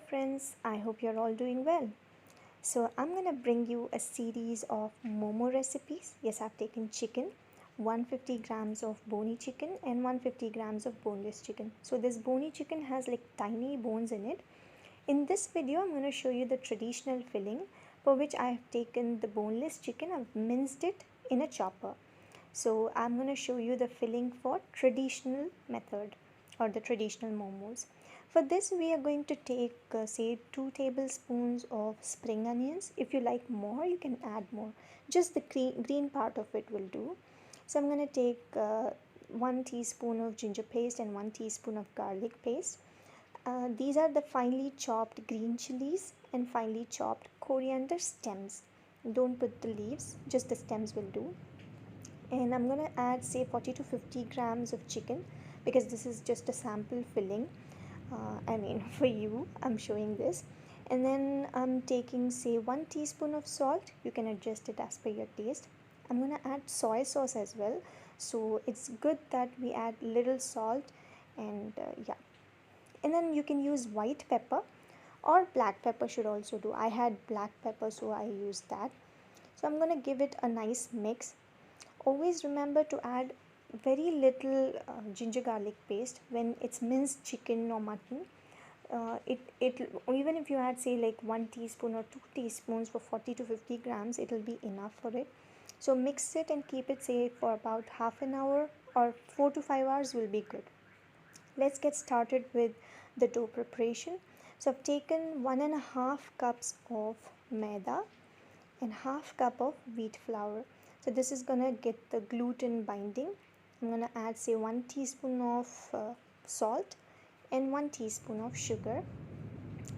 friends, I hope you're all doing well. So I'm gonna bring you a series of Momo recipes. Yes, I've taken chicken, 150 grams of bony chicken and 150 grams of boneless chicken. So this bony chicken has like tiny bones in it. In this video, I'm gonna show you the traditional filling for which I have taken the boneless chicken. I've minced it in a chopper. So I'm gonna show you the filling for traditional method or the traditional momos. For this we are going to take say 2 tablespoons of spring onions. If you like more you can add more, just the green part of it will do. So I'm going to take 1 teaspoon of ginger paste and 1 teaspoon of garlic paste. These are the finely chopped green chilies and finely chopped coriander stems. Don't put the leaves, just the stems will do. And I'm going to add say 40 to 50 grams of chicken because this is just a sample filling. For you I'm showing this. And then I'm taking say 1 teaspoon of salt. You can adjust it as per your taste. I'm gonna add soy sauce as well, so it's good that we add little salt. And yeah, and then you can use white pepper or black pepper should also do. I had black pepper so I used that. So I'm gonna give it a nice mix. Always remember to add very little ginger garlic paste when it's minced chicken or mutton. It even if you add say like 1 teaspoon or 2 teaspoons for 40 to 50 grams, it will be enough for it. So mix it and keep it say for about half an hour or 4 to 5 hours will be good. Let's get started with the dough preparation. So I've taken 1.5 cups of maida and half cup of wheat flour. So this is gonna get the gluten binding. I'm gonna add say 1 teaspoon of salt and 1 teaspoon of sugar.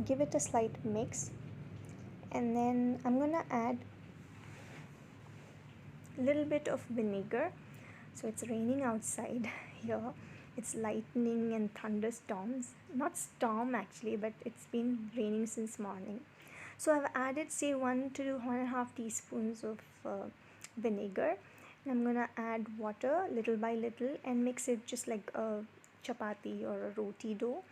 Give it a slight mix, and then I'm gonna add a little bit of vinegar. So it's raining outside here. It's lightning and thunderstorms. Not storm actually, but it's been raining since morning. So I've added say 1 to 1.5 teaspoons of vinegar. And I'm gonna add water little by little and mix it just like a chapati or a roti dough.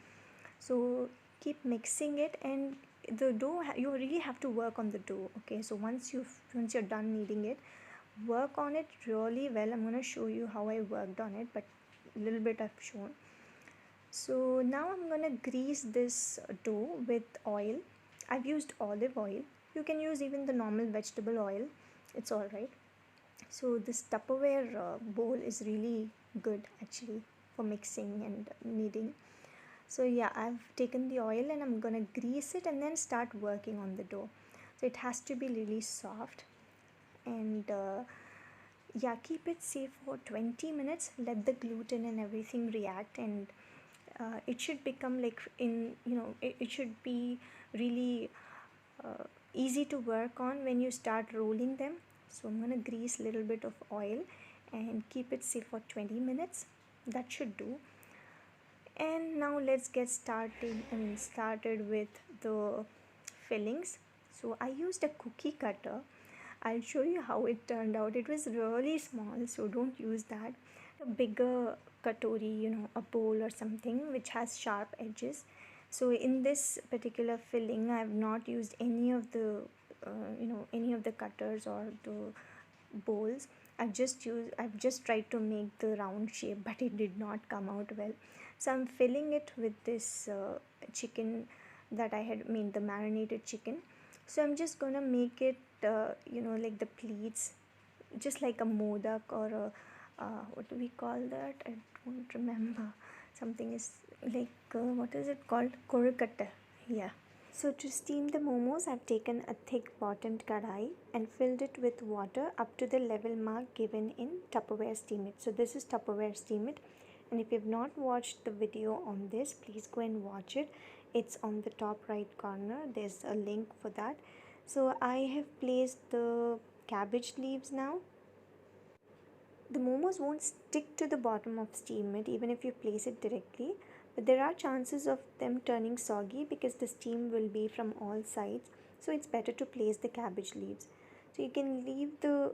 So keep mixing it, and the dough you really have to work on the dough. Okay, so once you're done kneading it, work on it really well. I'm gonna show you how I worked on it, but a little bit I've shown. So now I'm gonna grease this dough with oil. I've used olive oil. You can use even the normal vegetable oil, it's all right. So this Tupperware bowl is really good actually for mixing and kneading. So yeah, I've taken the oil and I'm gonna grease it and then start working on the dough. So it has to be really soft. And yeah, keep it safe for 20 minutes. Let the gluten and everything react, and it should become like it should be really easy to work on when you start rolling them. So I'm gonna grease a little bit of oil and keep it safe for 20 minutes. That should do. And now let's get started with the fillings. So I used a cookie cutter. I'll show you how it turned out. It was really small, so don't use that. A bigger katori, a bowl or something which has sharp edges. So in this particular filling I have not used any of the any of the cutters or the bowls. I've just tried to make the round shape, but it did not come out well. So I'm filling it with this chicken that I had made, the marinated chicken. So I'm just gonna make it like the pleats, just like a modak or a what do we call that? I don't remember. Something is like what is it called? Korukatta. Yeah. So to steam the momos, I've taken a thick bottomed kadai and filled it with water up to the level mark given in Tupperware Steam It. So this is Tupperware Steam It, and if you've not watched the video on this, please go and watch it. It's on the top right corner. There's a link for that. So I have placed the cabbage leaves now. The momos won't stick to the bottom of steam it even if you place it directly, but there are chances of them turning soggy because the steam will be from all sides. So it's better to place the cabbage leaves. So you can leave the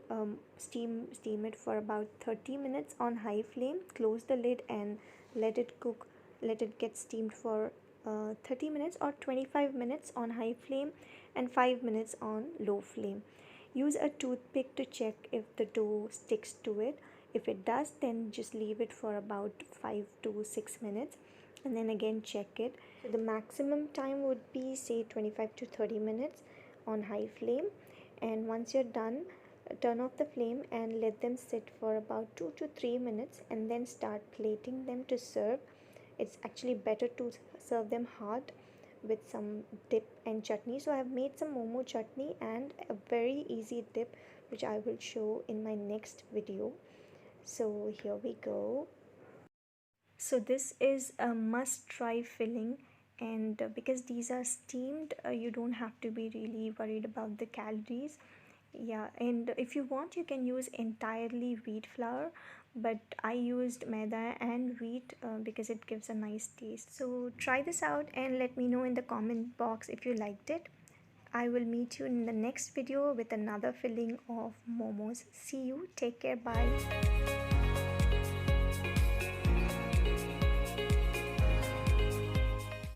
steam it for about 30 minutes on high flame, close the lid and let it cook, let it get steamed for 30 minutes or 25 minutes on high flame and 5 minutes on low flame. Use a toothpick to check if the dough sticks to it. If it does, then just leave it for about 5 to 6 minutes and then again check it. So the maximum time would be say 25 to 30 minutes on high flame, and once you're done, turn off the flame and let them sit for about 2 to 3 minutes and then start plating them to serve. It's actually better to serve them hot with some dip and chutney. So I've made some momo chutney and a very easy dip which I will show in my next video. So here we go. So this is a must try filling, and because these are steamed, you don't have to be really worried about the calories. Yeah, and if you want, you can use entirely wheat flour, but I used maida and wheat because it gives a nice taste. So try this out and let me know in the comment box if you liked it. I will meet you in the next video with another filling of momos. See you, take care, bye.